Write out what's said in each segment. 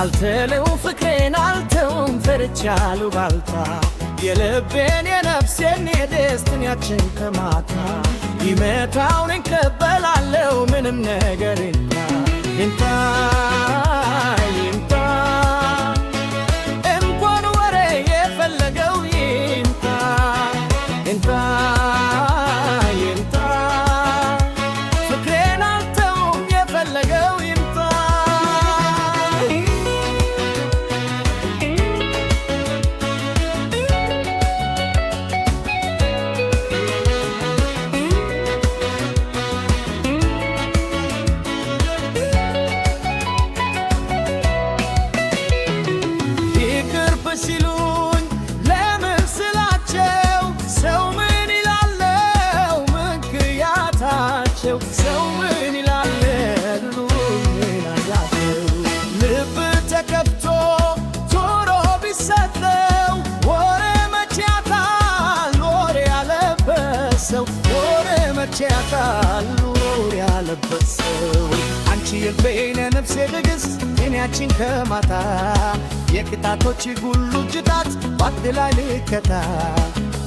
አልተለው ፍቅሬን አልተውም ፈርቻለሁ ባልታ የልቤን የነፍሴን የደስታችን ከማታ ይመታውን እንቀበላለሁ ምንም ነገር ይምጣ ይምጣ እንኳን ወሬ የፈለገው ይምጣ ይምጣ ይምጣ ፍቅሬን አልተውም የፈለገው ይምጣ ሲሉኝ ለምን ስላቸው ሰው ምን ይላለው ምክንያታቸው ሰው ምን ይላሉ ምክንያታቸው ልብ ተከፍቶ ቶሎ ቢሰጠው ወሬ መቼ ያጣል ወሬ ያለበሰው ወሬ መቼ ያጣል ወሬ ያለበሰው አንቺ የልቤን ነፍሴ ድግስ እኔያችን ከማታ የቅጣቶች ጉሉ ጅታት ባንድ ላይ ልከታ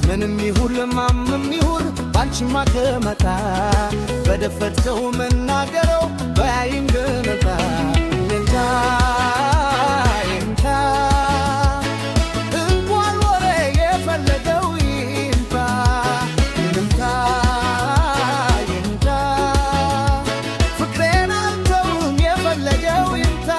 ምንም ይሁን ለማምም ይሁን ባንቺማ ከመጣ በደፈትከው መናገረው በያይን ገነታ ይምታ ይምታ እንኳን ወሬ የፈለገው ይምጣ ይምታ ይምታ ፍቅሬን አልተውም የፈለገው ይምጣ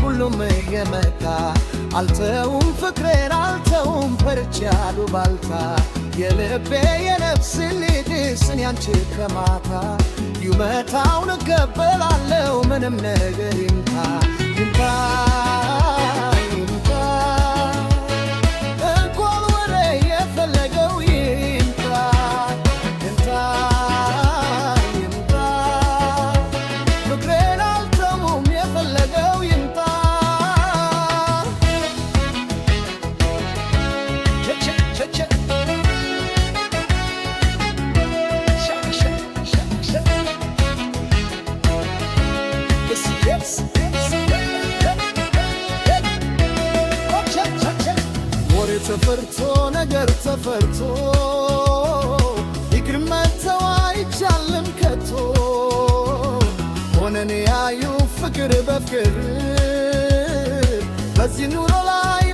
ሁሉም የመጣ አልተውም ፍቅሬን አልተውም ፈርቻለሁ ባልታ የልቤ የነፍስ ልድስን ያንቺ ከማታ ይመታውን እቀበላለሁ ምንም ነገር ይምጣ ይምጣ ይምጣ እንኳን ወሬ የፈለገው ይምጣ ይምጣ ይምጣ ፍቅሬን አልተውም የፈለገው ይምጣ ወሬ ተፈርቶ ነገር ተፈርቶ ይቅር መተው አይቻልም ከቶ ሆነን ያዩ ፍቅር በፍቅር በዚህ ኑሮ ላይ